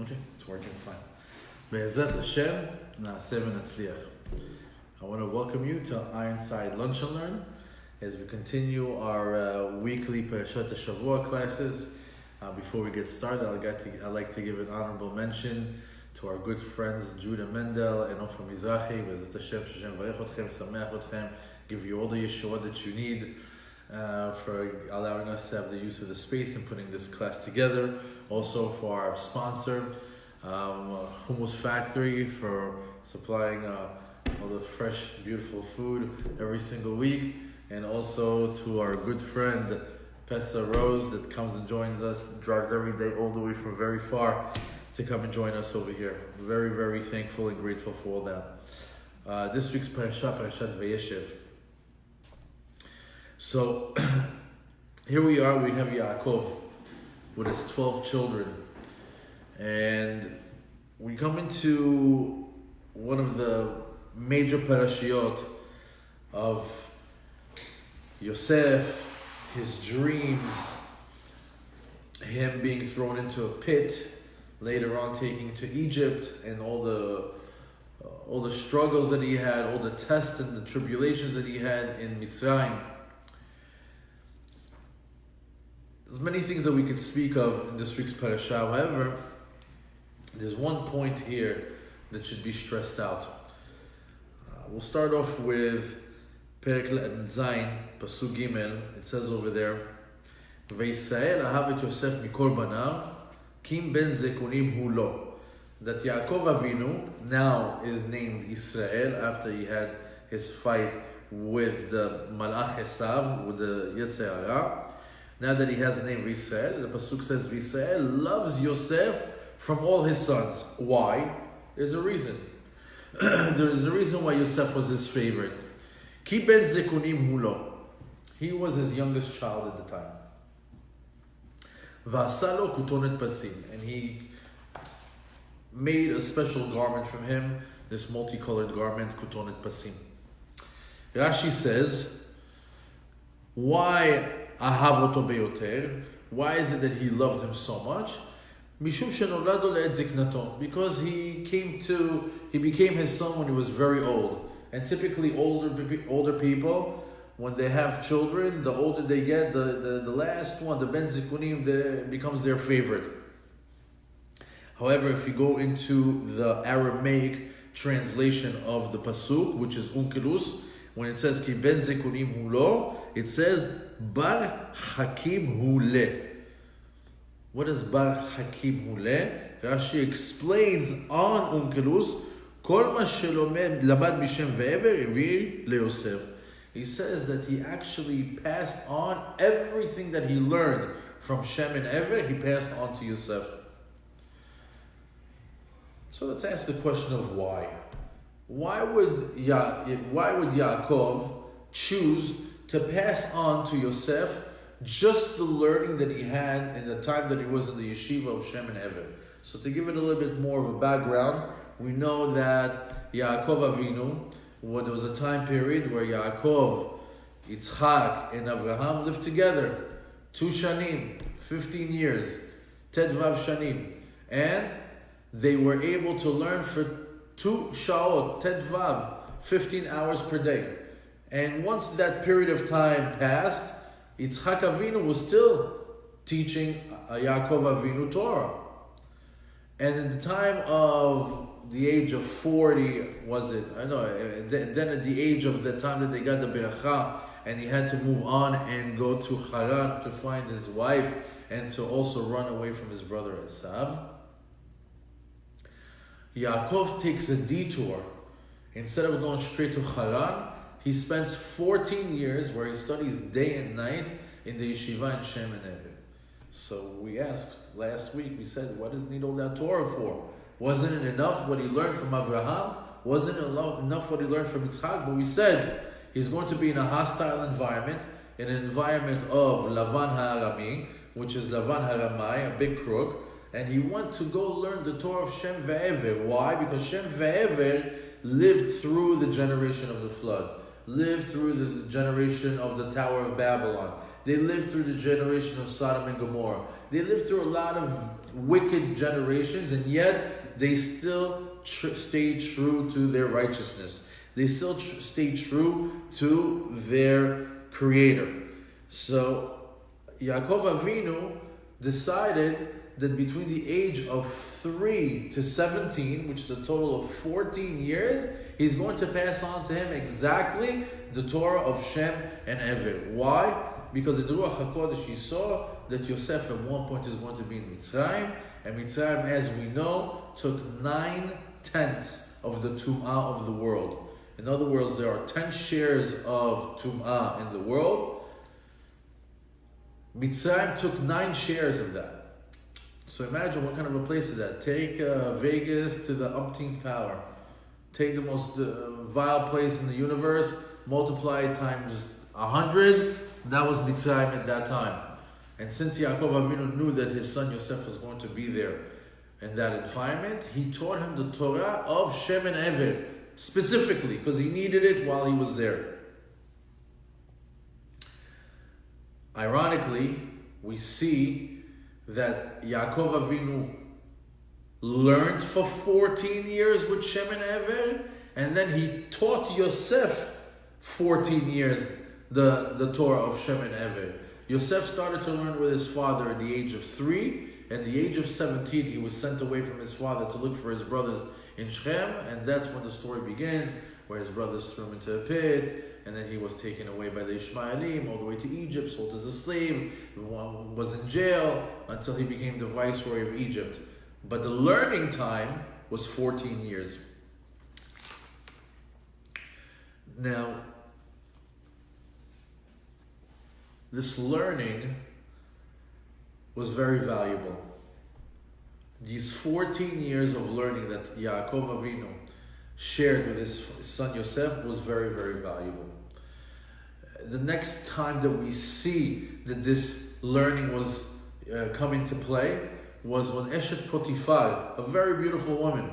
Okay, it's working fine. Be'ezrat Hashem, na'aseh v'natzliach. I want to welcome you to Ironside Lunch and Learn as we continue our weekly Parashat Vayeshev classes. Before we get started, I'd like to give an honorable mention to our good friends Judah Mendel and Ofer Mizrahi. Be'ezrat Hashem, Hashem varech otchem, sameach otchem, give you all the yeshua that you need for allowing us to have the use of the space and putting this class together. Also for our sponsor, Hummus Factory, for supplying all the fresh, beautiful food every single week. And also to our good friend, Pesa Rose, that comes and joins us, drives every day all the way from very far to come and join us over here. Very, very thankful and grateful for all that. This week's Parashat Vayeshev. So, here we are, we have Yaakov with his 12 children. And we come into one of the major parashiot of Yosef, his dreams, him being thrown into a pit, later on taking to Egypt, and all the struggles that he had, all the tests and the tribulations that he had in Mitzrayim. There's many things that we could speak of in this week's parasha. However, there's one point here that should be stressed out. We'll start off with Perek Zayin, Pasuk Gimel. It says over there, Vayisrael ahav et Yosef mikol banav, kim ben zekunim hu lo. That Yaakov Avinu now is named Israel after he had his fight with the Malach Esav, with the Yetzer Hara. Now that he has the name Israel, the Pasuk says Israel loves Yosef from all his sons. Why? There's a reason. There is a reason why Yosef was his favorite. Ki ben zekunim hu lo. He was his youngest child at the time. V'asa lo kutonet pasim. And he made a special garment from him, this multicolored garment, kutonet pasim. Rashi says, why ahav oto beyoter? Why is it that he loved him so much? Mishum shenolado le'et ziknato. Because he became his son when he was very old. And typically older people, when they have children, the older they get, the last one, the ben zikunim, becomes their favorite. However, if you go into the Aramaic translation of the pasuk, which is unkelus, when it says ki ben zikunim hu lo, it says bar hakim hu le. What is bar hakim hu le? Rashi explains on unkelus, kol ma shelomed lamad mishem ve'ever ivir leYosef. He says that he actually passed on everything that he learned from Shem and Ever, he passed on to Yosef. So let's ask the question of why. Why would Yaakov choose to pass on to Yosef just the learning that he had in the time that he was in the yeshiva of Shem and Ever? So to give it a little bit more of a background, we know that Yaakov Avinu, there was a time period where Yaakov, Yitzchak, and Avraham lived together. 2 shanim, 15 years, Tedvav shanim. And they were able to learn for 2 shaot, Tedvav, 15 hours per day. And once that period of time passed, Yitzchak Avinu was still teaching Yaakov Avinu Torah. And in the time of the age of 40, then at the age of the time that they got the beracha, and he had to move on and go to Haran to find his wife and to also run away from his brother Esav, Yaakov takes a detour. Instead of going straight to Haran, he spends 14 years where he studies day and night in the yeshiva in Shem and Ever. So we asked last week, we said, what does he need all that Torah for? Wasn't it enough what he learned from Avraham? Wasn't it enough what he learned from Yitzchak? But we said he's going to be in a hostile environment, in an environment of Lavan HaArami, which is Lavan HaRamai, a big crook, and he went to go learn the Torah of Shem Ve'ever. Why? Because Shem Ve'ever lived through the generation of the flood, lived through the generation of the Tower of Babylon. They lived through the generation of Sodom and Gomorrah. They lived through a lot of wicked generations, and yet they still stay true to their righteousness. They still stay true to their Creator. So Yaakov Avinu decided that between the age of 3 to 17, which is a total of 14 years, he's going to pass on to him exactly the Torah of Shem and Ever. Why? Because in the Ruach HaKodesh he saw that Yosef at one point is going to be in Mitzrayim, and Mitzrayim, as we know, took 9/10 of the Tum'ah of the world. In other words, there are 10 shares of Tum'ah in the world. Mitzrayim took 9 shares of that. So imagine what kind of a place is that. Take Vegas to the umpteenth power. Take the most vile place in the universe, multiply it times 100. That was Mitzrayim at that time. And since Yaakov Avinu knew that his son Yosef was going to be there in that environment, he taught him the Torah of Shem and Ever, specifically, because he needed it while he was there. Ironically, we see that Yaakov Avinu learned for 14 years with Shem and Ever, and then he taught Yosef 14 years the Torah of Shem and Ever. Yosef started to learn with his father at the age of 3, and at the age of 17 he was sent away from his father to look for his brothers in Shechem, and that's when the story begins, where his brothers threw him into a pit, and then he was taken away by the Ishmaelim all the way to Egypt, sold as a slave, was in jail until he became the viceroy of Egypt. But the learning time was 14 years. Now, this learning was very valuable. These 14 years of learning that Yaakov Avinu shared with his son Yosef was very, very valuable. The next time that we see that this learning was come into play was when Eshet Potiphar, a very beautiful woman,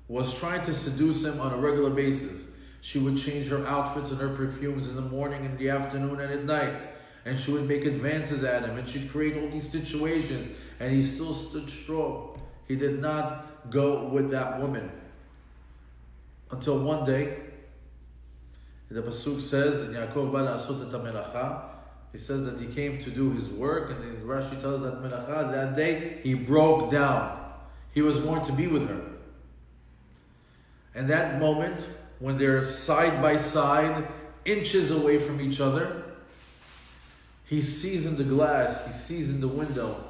was trying to seduce him on a regular basis. She would change her outfits and her perfumes in the morning, in the afternoon, and at night. And she would make advances at him, and she'd create all these situations, and he still stood strong. He did not go with that woman. Until one day, the Pasuk says, in Yaakov ba la'asot et ha-melacha, he says that he came to do his work, and then Rashi tells that melacha, that day he broke down. He was going to be with her. And that moment, when they're side by side, inches away from each other, he sees in the glass, he sees in the window,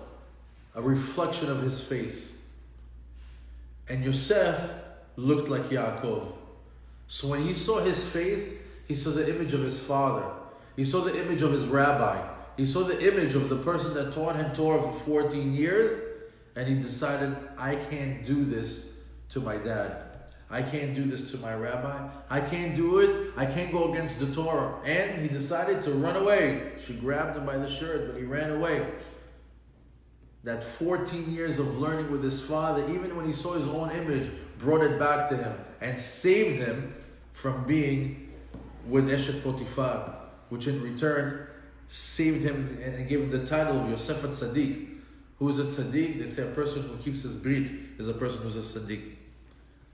a reflection of his face. And Yosef looked like Yaakov. So when he saw his face, he saw the image of his father. He saw the image of his rabbi. He saw the image of the person that taught him Torah for 14 years. And he decided, I can't do this to my dad. I can't do this to my rabbi. I can't do it. I can't go against the Torah. And he decided to run away. She grabbed him by the shirt, but he ran away. That 14 years of learning with his father, even when he saw his own image, brought it back to him and saved him from being with Eshet Potiphar, which in return saved him and gave him the title of Yosef Tzaddik. Who is a tzaddik? They say a person who keeps his brit is a person who's a tzaddik.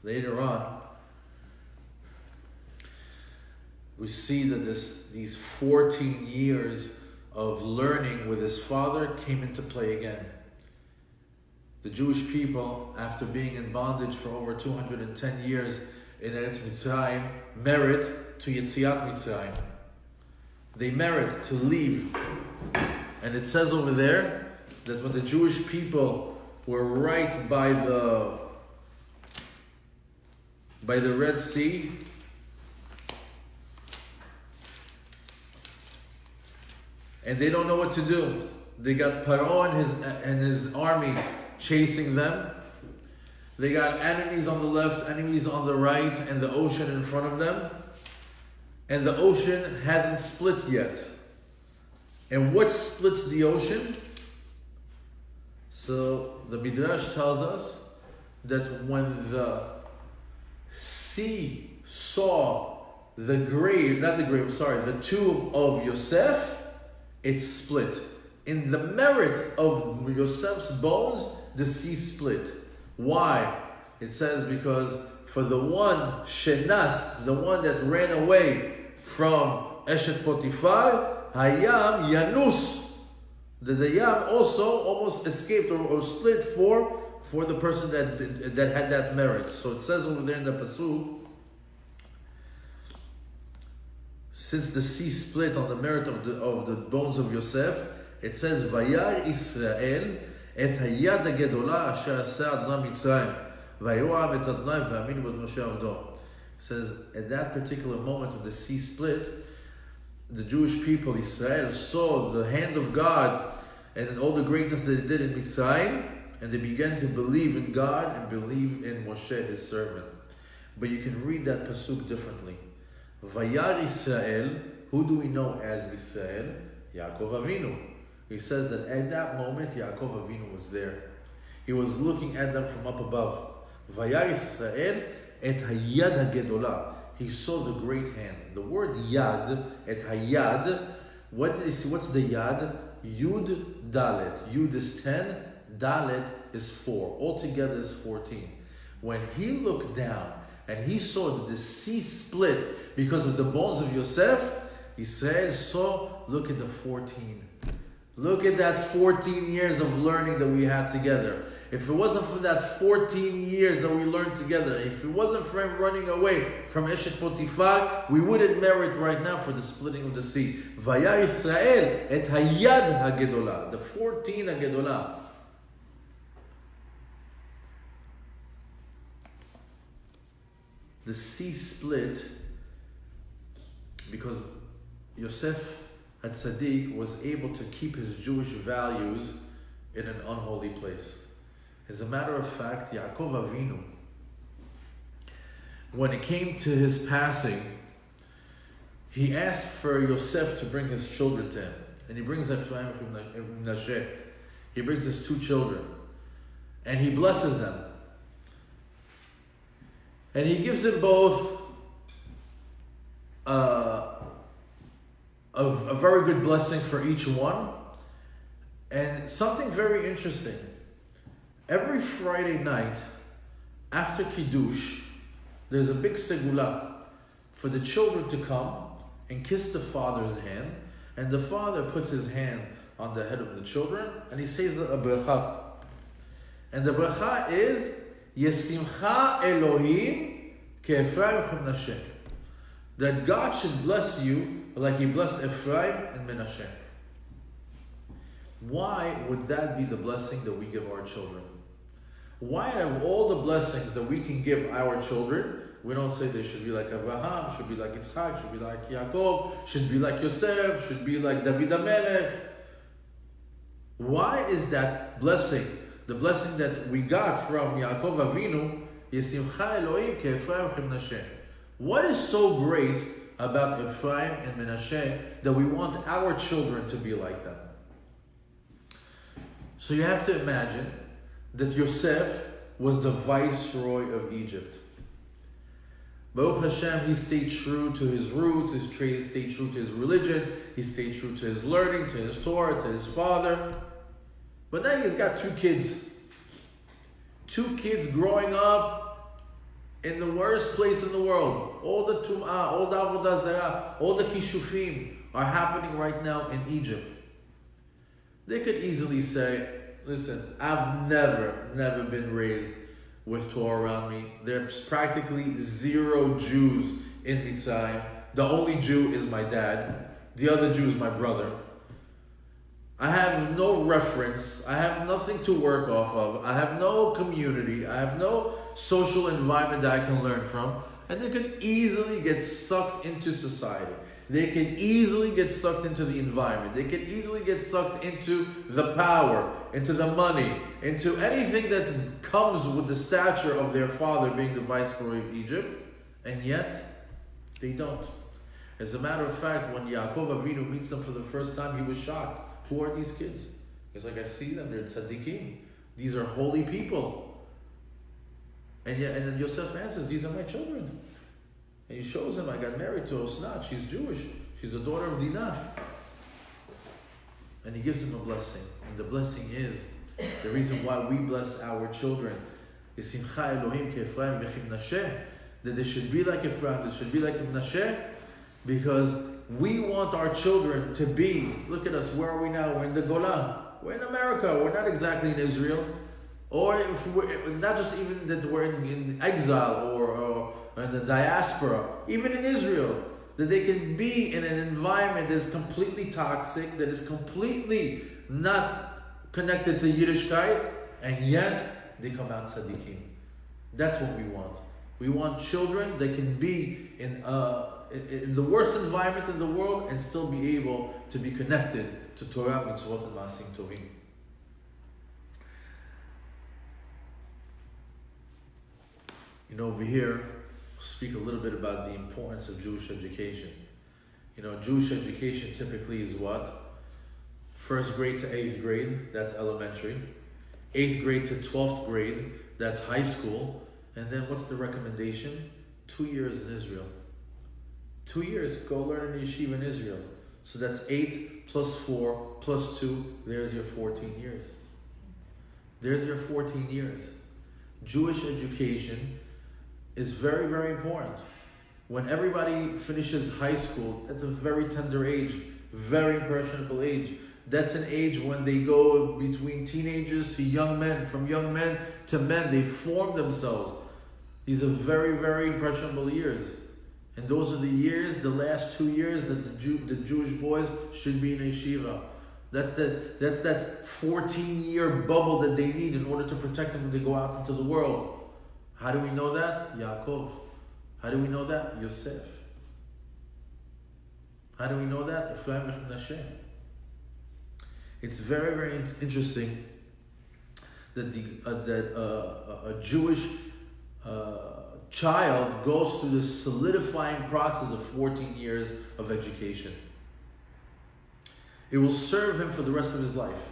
Later on, we see that these 14 years of learning with his father came into play again. The Jewish people, after being in bondage for over 210 years in Eretz Mitzrayim, merit to Yetziat Mitzrayim. They merit to leave. And it says over there that when the Jewish people were right by the Red Sea, and they don't know what to do. They got Paro and his army chasing them. They got enemies on the left, enemies on the right, and the ocean in front of them. And the ocean hasn't split yet. And what splits the ocean? So the Midrash tells us that when the sea saw the tomb of Yosef, it split. In the merit of Yosef's bones, the sea split. Why? It says because for the one shenas, the one that ran away from Eshet Potifar, Hayam Yanus. The Yam also almost escaped or split for the person that had that marriage. So it says over there in the Pasuk, since the sea split on the merit of the bones of Yosef, it says Vayar Israel et hayad hagedola asher aseh Adonai Mitzrayim vayoam et Adonai v'aminu b'ad Moshe avdo. It says at that particular moment when the sea split, the Jewish people, Israel, saw the hand of God and all the greatness that He did in Mitzrayim, and they began to believe in God and believe in Moshe, His servant. But you can read that pasuk differently. Vayar Israel, who do we know as Israel? Yaakov Avinu. He says that at that moment, Yaakov Avinu was there. He was looking at them from up above. Vayar Israel et hayad hagedola. He saw the great hand. The word yad, et hayad, what did he see? What's the yad? Yud dalet. Yud is 10, dalet is 4. Altogether is 14. When he looked down and he saw that the sea split because of the bones of Yosef, Israel saw, look at the 14. Look at that 14 years of learning that we had together. If it wasn't for that 14 years that we learned together, if it wasn't for him running away from Eshet Potifar, we wouldn't merit right now for the splitting of the sea. Vayar Israel et hayad hagedola, the 14 hagedola. The sea split because Yosef HaTzadik was able to keep his Jewish values in an unholy place. As a matter of fact, Yaakov Avinu, when it came to his passing, he asked for Yosef to bring his children to him. And he brings Ephraim and Menashe. He brings his 2 children. And he blesses them. And he gives them both a very good blessing for each one. And something very interesting. Every Friday night, after Kiddush, there's a big segula for the children to come and kiss the father's hand. And the father puts his hand on the head of the children and he says a bracha. And the bracha is, Yesimcha Elohim ke'Ephraim u'Menashe. That God should bless you like He blessed Ephraim and Menashe. Why would that be the blessing that we give our children? Why of all the blessings that we can give our children, we don't say they should be like Abraham, should be like Yitzchak, should be like Yaakov, should be like Yosef, should be like David HaMelech. Why is that blessing, the blessing that we got from Yaakov Avinu, Yesimcha Elohim ke'Ephraim u'Menashe? What is so great about Ephraim and Menashe that we want our children to be like them? So you have to imagine that Yosef was the viceroy of Egypt. Baruch Hashem, he stayed true to his roots, he stayed true to his religion, he stayed true to his learning, to his Torah, to his father. But now he's got 2 kids. 2 kids growing up in the worst place in the world. All the Tum'ah, all the Avodah Zarah, all the Kishufim are happening right now in Egypt. They could easily say, listen, I've never been raised with Torah around me. There's practically 0 Jews in Mitzrayim. The only Jew is my dad. The other Jew is my brother. I have no reference. I have nothing to work off of. I have no community. I have no social environment that I can learn from. And they could easily get sucked into society. They could easily get sucked into the environment. They could easily get sucked into the power, into the money, into anything that comes with the stature of their father being the viceroy of Egypt. And yet, they don't. As a matter of fact, when Yaakov Avinu meets them for the first time, he was shocked. Who are these kids? He's like, I see them, they're tzaddikim. These are holy people. And then Yosef answers, these are my children. And he shows him, I got married to Osnat, she's Jewish. She's the daughter of Dinah. And he gives him a blessing. And the blessing is The reason why we bless our children is Simcha Elohim Ke'Ephraim V'Chim Menashe, that they should be like Ephraim, they should be like Menashe, because we want our children to be, look at us, where are we now? We're in the Golan. We're in America. We're not exactly in Israel. Or if we're not just even that we're in exile or in the diaspora, even in Israel, that they can be in an environment that is completely toxic, that is completely not connected to Yiddishkeit, and yet they come out tzaddikim. That's what we want. We want children that can be in the worst environment in the world and still be able to be connected to Torah, Mitzvot, and Maasim Tovim. You know, over here, we'll speak a little bit about the importance of Jewish education. You know, Jewish education typically is what? 1st grade to 8th grade, that's elementary. 8th grade to 12th grade, that's high school. And then what's the recommendation? 2 years in Israel. 2 years, go learn in yeshiva in Israel. So that's 8 plus 4 plus 2, there's your 14 years. There's your 14 years. Jewish education is very, very important. When everybody finishes high school, that's a very tender age, very impressionable age. That's an age when they go between teenagers to young men, from young men to men, they form themselves. These are very, very impressionable years. And those are the years, the last 2 years, that the Jewish boys should be in yeshiva. That's that 14-year bubble that they need in order to protect them when they go out into the world. How do we know that? Yaakov. How do we know that? Yosef. How do we know that? Ephraim and Menashe. It's very, very interesting that a Jewish child goes through this solidifying process of 14 years of education. It will serve him for the rest of his life.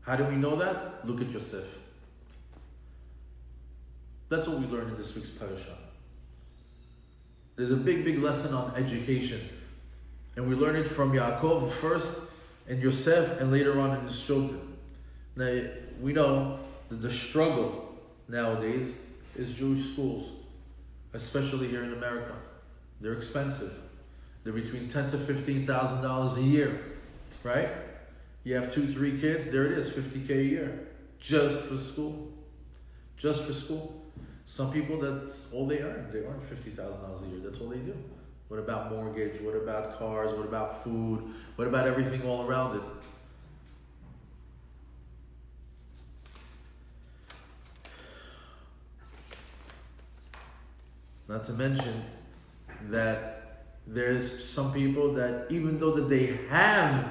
How do we know that? Look at Yosef. That's what we learned in this week's parasha. There's a big, big lesson on education. And we learn it from Yaakov first, and Yosef, and later on in his children. Now, we know that the struggle nowadays is Jewish schools, especially here in America. They're expensive. They're between $10,000 to $15,000 a year, right? You have 2-3 kids, there it is, $50,000 a year, just for school. Just for school. Some people, that's all they earn. They earn $50,000 a year. That's all they do. What about mortgage? What about cars? What about food? What about everything all around it? Not to mention that there's some people that even though that they have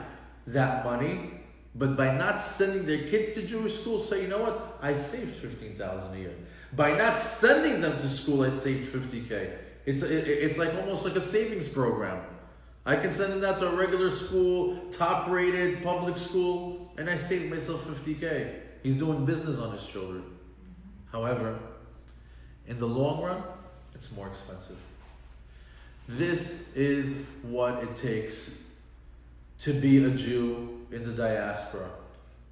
that money, but by not sending their kids to Jewish school, say, you know what? I saved $15,000 a year. By not sending them to school, I saved $50,000. It's like almost like a savings program. I can send him out to a regular school, top-rated public school, and I saved myself $50,000. He's doing business on his children. However, in the long run, it's more expensive. This is what it takes to be a Jew in the diaspora.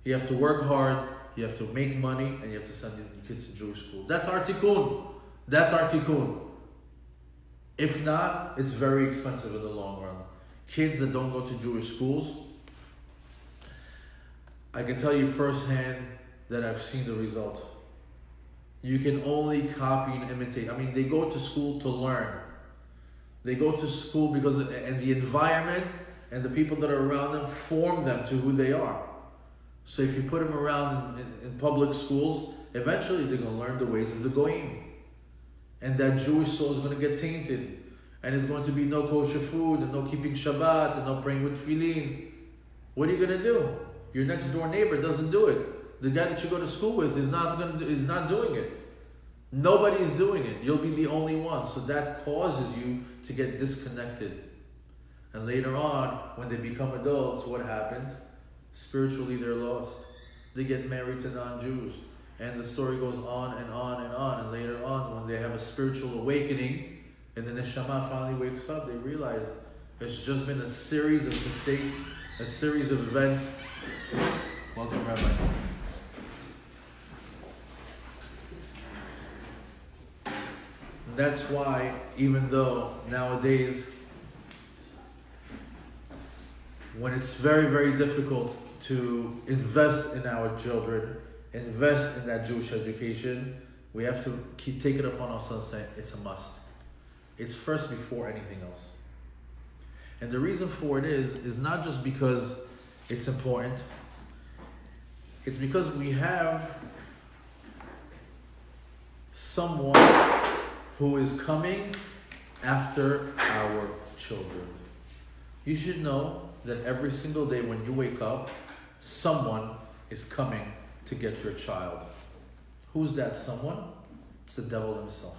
You have to work hard, you have to make money, and you have to send your kids to Jewish school. That's our tikkun. That's our tikkun. If not, it's very expensive in the long run. Kids that don't go to Jewish schools, I can tell you firsthand that I've seen the result. You can only copy and imitate. I mean, they go to school to learn. They go to school because, and the environment and the people that are around them form them to who they are. So if you put them around in public schools, eventually they're going to learn the ways of the goyim. And that Jewish soul is going to get tainted. And it's going to be no kosher food, and no keeping Shabbat, and no praying with tefillin. What are you going to do? Your next door neighbor doesn't do it. The guy that you go to school with is not doing it. Nobody is doing it. You'll be the only one. So that causes you to get disconnected. And later on, when they become adults, what happens? Spiritually, they're lost. They get married to non-Jews. And the story goes on and on and on. And later on, when they have a spiritual awakening, and the neshama finally wakes up, they realize it's just been a series of mistakes, a series of events Welcome, Rabbi. That's why, even though nowadays, when it's very, very difficult to invest in our children, invest in that Jewish education, we have to take it upon ourselves and say it's a must. It's first before anything else. And the reason for it is not just because it's important, it's because we have someone who is coming after our children. You should know that every single day when you wake up, someone is coming to get your child. Who's that someone? It's the devil himself.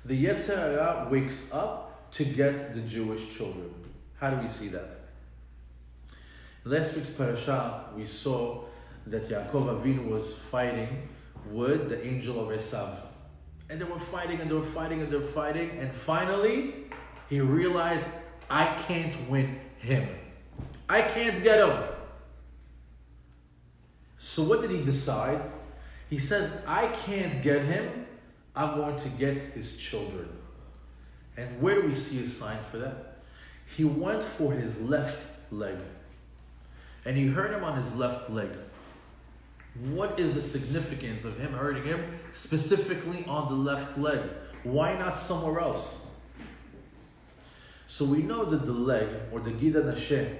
The Yetzer Hara wakes up to get the Jewish children. How do we see that? In last week's parasha, we saw that Yaakov Avinu was fighting with the angel of Esav. And they were fighting and they were fighting and they were fighting. And finally, he realized, I can't win him. I can't get him. So what did he decide? He says, I can't get him. I'm going to get his children. And where do we see a sign for that? He went for his left leg. And he hurt him on his left leg. What is the significance of him hurting him specifically on the left leg? Why not somewhere else? So we know that the leg, or the Gida Nashe,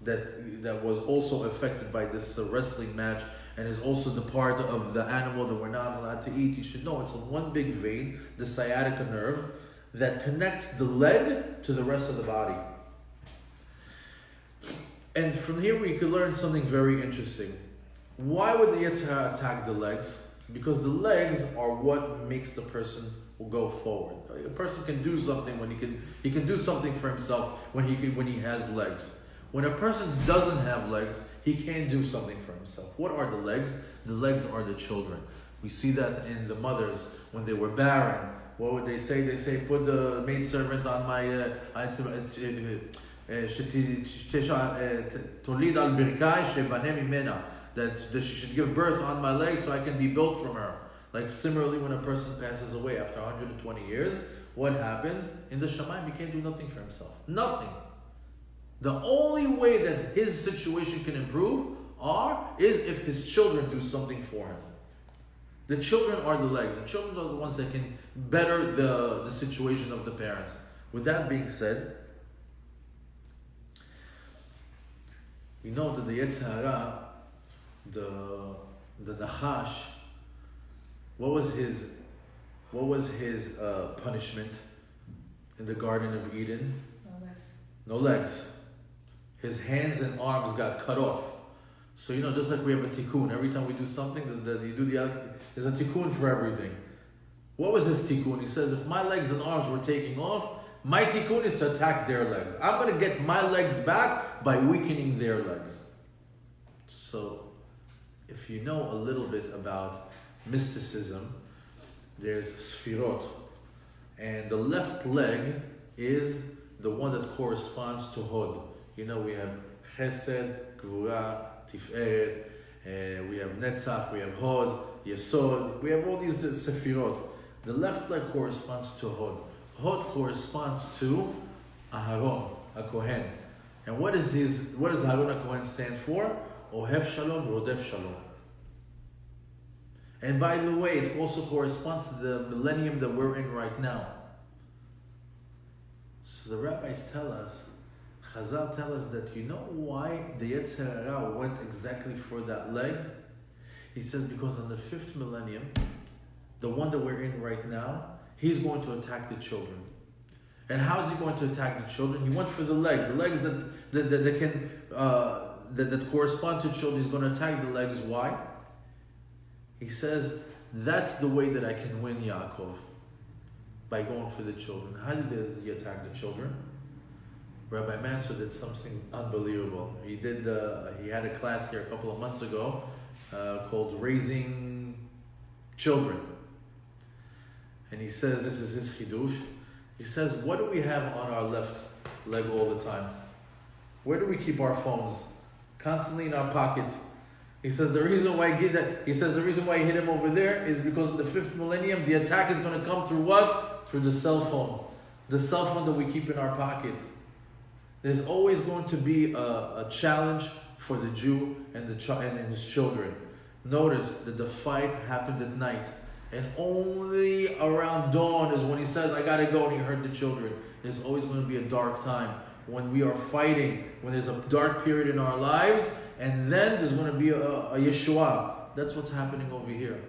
that was also affected by this wrestling match, and is also the part of the animal that we're not allowed to eat. You should know it's one big vein, the sciatica nerve, that connects the leg to the rest of the body. And from here we could learn something very interesting. Why would the Yetzer Hara attack the legs? Because the legs are what makes the person go forward. A person can do something when he can do something for himself when he has legs. When a person doesn't have legs, he can't do something for himself. What are the legs? The legs are the children. We see that in the mothers when they were barren. What would they say? They say, put the maidservant on my that she should give birth on my legs so I can be built from her. Like similarly, when a person passes away after 120 years, what happens? In the Shamayim, he can't do nothing for himself. Nothing. The only way that his situation can improve is if his children do something for him. The children are the legs. The children are the ones that can better the situation of the parents. With that being said, we know that the Yetzer Hara, the Nachash, what was his punishment in the Garden of Eden? No legs. His hands and arms got cut off. So just like we have a tikkun, every time we do something, there's a tikkun for everything. What was his tikkun? He says, if my legs and arms were taking off, my tikkun is to attack their legs. I'm going to get my legs back by weakening their legs. So, if you know a little bit about mysticism, there's Sfirot. And the left leg is the one that corresponds to Hod. We have Chesed, Gvura, Tiferet, we have Netzach, we have Hod, Yesod, we have all these Sefirot. The left leg corresponds to Hod. Hod corresponds to Aharon, a Kohen. And what does Aharon a Kohen stand for? Ohev Shalom, Rodef Shalom. And by the way, it also corresponds to the millennium that we're in right now. So the rabbis tell us, Chazal tell us that why the Yetzer Hara went exactly for that leg? He says because on the 5th millennium, the one that we're in right now, he's going to attack the children. And how is he going to attack the children? He went for the legs that correspond to children. He's going to attack the legs. Why? He says, that's the way that I can win Yaakov, by going for the children. How did he attack the children? Rabbi Mansur did something unbelievable. He had a class here a couple of months ago called Raising Children. And he says, this is his chidush. He says, what do we have on our left leg all the time? Where do we keep our phones? Constantly in our pocket. He says the reason why the reason why he hit him over there is because in the 5th millennium, the attack is going to come through what? Through the cell phone. The cell phone that we keep in our pocket. There's always going to be a challenge for the Jew and his children. Notice that the fight happened at night. And only around dawn is when he says, I gotta go, and he heard the children. There's always going to be a dark time when we are fighting, when there's a dark period in our lives, and then there's going to be a Yeshua. That's what's happening over here.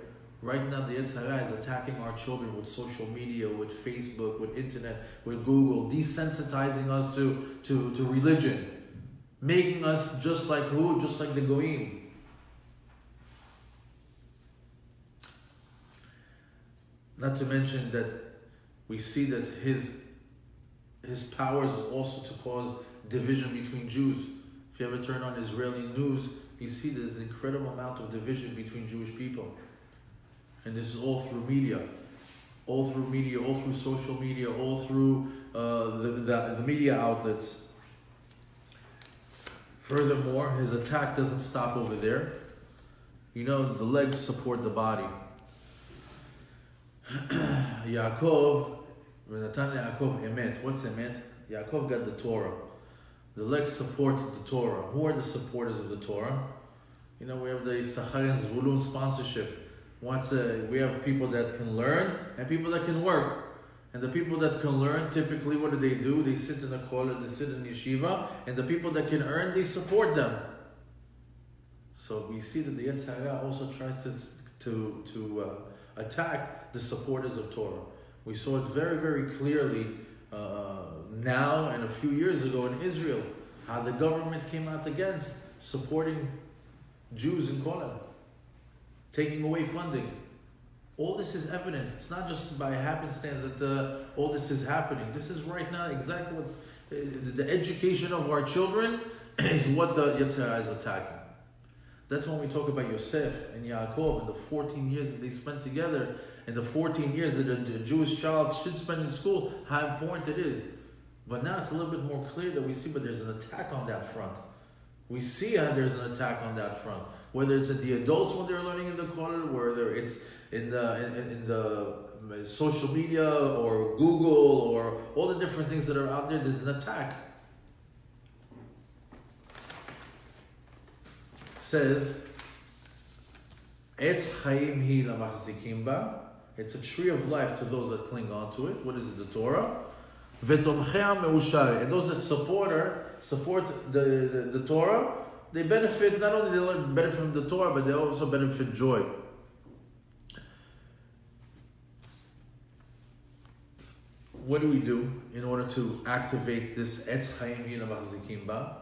Right now, the Yetzer Hara is attacking our children with social media, with Facebook, with internet, with Google, desensitizing us to religion, making us just like who? Just like the Goyim. Not to mention that we see that his powers is also to cause division between Jews. If you ever turn on Israeli news, you see there's an incredible amount of division between Jewish people. And this is all through media. All through social media, all through the media outlets. Furthermore, his attack doesn't stop over there. You know, the legs support the body. Yaakov, Natan Yaakov emet. What's emet? Yaakov got the Torah. The legs support the Torah. Who are the supporters of the Torah? You know, we have the Issachar and Zvulun sponsorship. We have people that can learn and people that can work. And the people that can learn, typically what do? They sit in a kollel, they sit in yeshiva, and the people that can earn, they support them. So we see that the Yetzer Hara also tries to attack the supporters of Torah. We saw it very, very clearly now and a few years ago in Israel, how the government came out against supporting Jews in kollel, taking away funding. All this is evident. It's not just by happenstance that all this is happening. This is right now exactly what's the education of our children is what the Yetzer Hara is attacking. That's when we talk about Yosef and Yaakov and the 14 years that they spent together and the 14 years that a Jewish child should spend in school, how important it is. But now it's a little bit more clear that we see, but there's an attack on that front. We see how there's an attack on that front. Whether it's at the adults when they're learning in the kollel, whether it's in the social media or Google or all the different things that are out there, there's an attack. It says, Etz Chaim hi lamachzikim ba. It's a tree of life to those that cling on to it. What is it? The Torah. V'tomchea meushar. And those that support the Torah, they benefit, not only they benefit from the Torah, but they also benefit joy. What do we do in order to activate this Etz Chaim hi lamachzikim ba?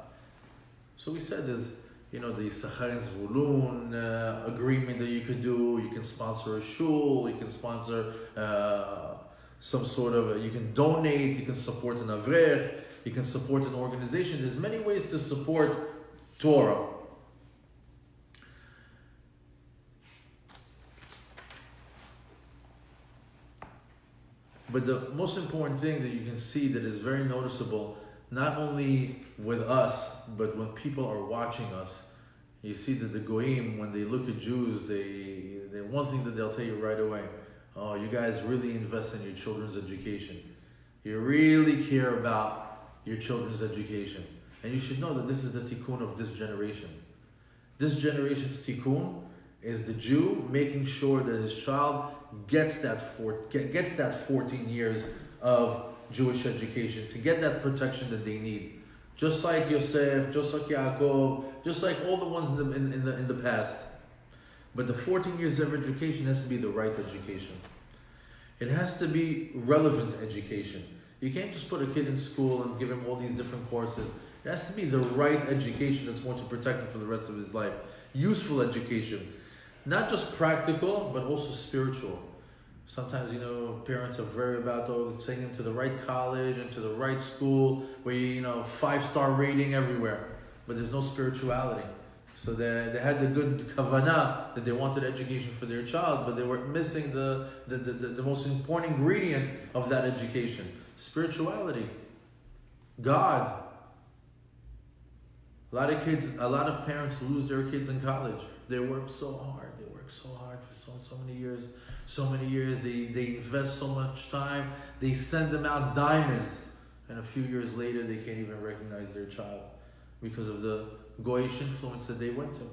So we said there's, the Issachar and Zvulun agreement that you could do. You can sponsor a shul, you can sponsor you can donate, you can support an avrech, you can support an organization. There's many ways to support Torah. But the most important thing that you can see that is very noticeable, not only with us, but when people are watching us, you see that the Goyim, when they look at Jews, they one thing that they'll tell you right away, oh, you guys really invest in your children's education. You really care about your children's education. And you should know that this is the tikkun of this generation. This generation's tikkun is the Jew making sure that his child gets that 14 years of Jewish education, to get that protection that they need. Just like Yosef, just like Yaakov, just like all the ones in the past. But the 14 years of education has to be the right education. It has to be relevant education. You can't just put a kid in school and give him all these different courses. It has to be the right education that's going to protect him for the rest of his life. Useful education. Not just practical, but also spiritual. Sometimes, parents are very about sending them to the right college and to the right school where 5-star rating everywhere. But there's no spirituality. So they had the good kavanah that they wanted education for their child, but they were missing the most important ingredient of that education. Spirituality. God. A lot of parents lose their kids in college. They work so hard. They work so hard for so many years. So many years. They invest so much time. They send them out diamonds. And a few years later, they can't even recognize their child because of the Goyish influence that they went to.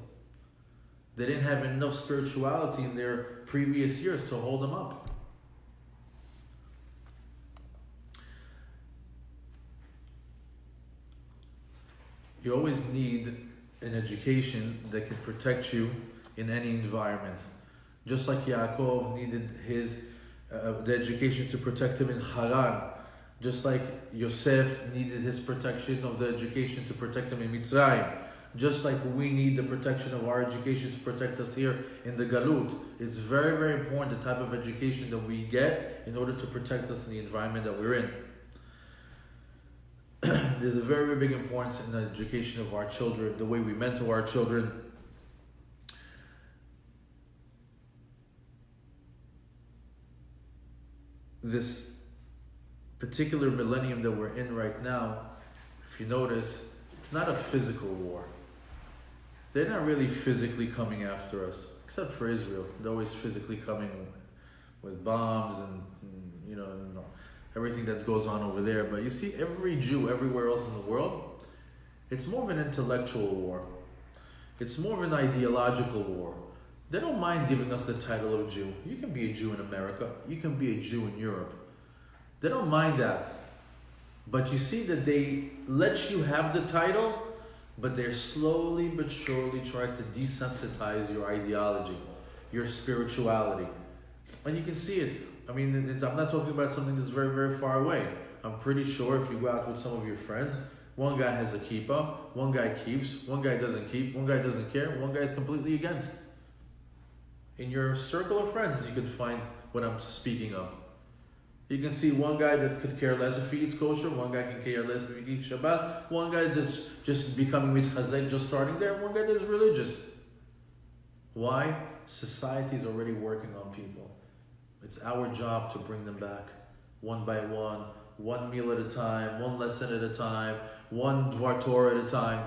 They didn't have enough spirituality in their previous years to hold them up. You always need an education that can protect you in any environment. Just like Yaakov needed the education to protect him in Haran. Just like Yosef needed his protection of the education to protect him in Mitzrayim. Just like we need the protection of our education to protect us here in the Galut. It's very, very important the type of education that we get in order to protect us in the environment that we're in. There's a very, very big importance in the education of our children, the way we mentor our children. This particular millennium that we're in right now, if you notice, it's not a physical war. They're not really physically coming after us, except for Israel. They're always physically coming with bombs and everything that goes on over there. But you see, every Jew everywhere else in the world, it's more of an intellectual war. It's more of an ideological war. They don't mind giving us the title of Jew. You can be a Jew in America. You can be a Jew in Europe. They don't mind that. But you see that they let you have the title, but they're slowly but surely trying to desensitize your ideology, your spirituality. And you can see it. I mean, I'm not talking about something that's very, very far away. I'm pretty sure if you go out with some of your friends, one guy has a kippah, one guy keeps, one guy doesn't keep, one guy doesn't care, one guy is completely against. In your circle of friends, you can find what I'm speaking of. You can see one guy that could care less if he eats kosher, one guy can care less if he eats Shabbat, one guy that's just becoming mitchazek, just starting there, one guy that's religious. Why? Society is already working on people. It's our job to bring them back, one by one meal at a time, one lesson at a time, one Dvar Torah at a time.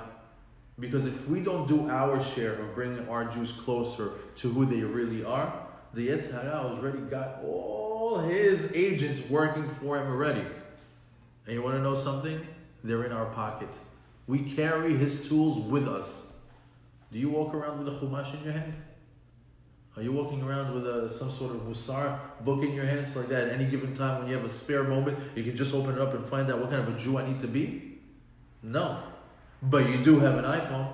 Because if we don't do our share of bringing our Jews closer to who they really are, the Yetzer Hara has already got all his agents working for him already. And you want to know something? They're in our pocket. We carry his tools with us. Do you walk around with a chumash in your hand? Are you walking around with some sort of Musar book in your hands like that? At any given time when you have a spare moment, you can just open it up and find out what kind of a Jew I need to be? No. But you do have an iPhone.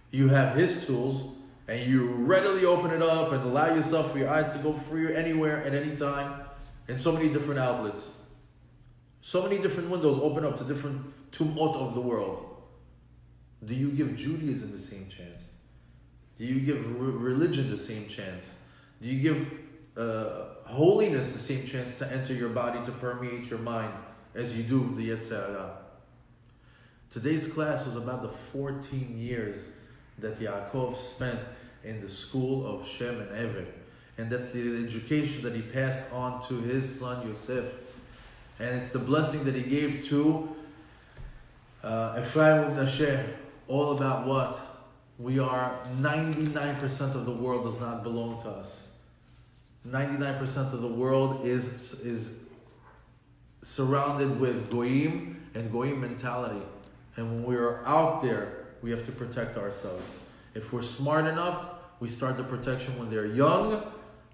You have his tools, and you readily open it up and allow yourself for your eyes to go free anywhere at any time in so many different outlets. So many different windows open up to different tumot of the world. Do you give Judaism the same chance? Do you give religion the same chance? Do you give holiness the same chance to enter your body, to permeate your mind as you do the Yetzer Hara? Today's class was about the 14 years that Yaakov spent in the school of Shem and Ever. And that's the education that he passed on to his son Yosef. And it's the blessing that he gave to Ephraim and Manasseh. All about what? We are 99% of the world does not belong to us. 99% of the world is surrounded with goyim and goyim mentality. And when we are out there, we have to protect ourselves. If we're smart enough, we start the protection when they're young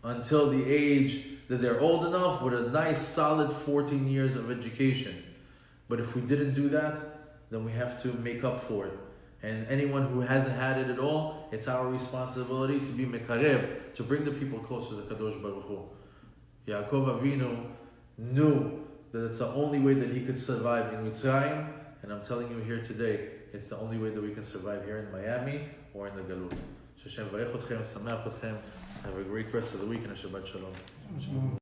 until the age that they're old enough with a nice solid 14 years of education. But if we didn't do that, then we have to make up for it. And anyone who hasn't had it at all, it's our responsibility to be mekarev, to bring the people closer to Kadosh Baruch Hu. Yaakov Avinu knew that it's the only way that he could survive in Mitzrayim, and I'm telling you here today, it's the only way that we can survive here in Miami or in the Galut. Hashem varech otchem, sameach otchem. Have a great rest of the week and a Shabbat Shalom.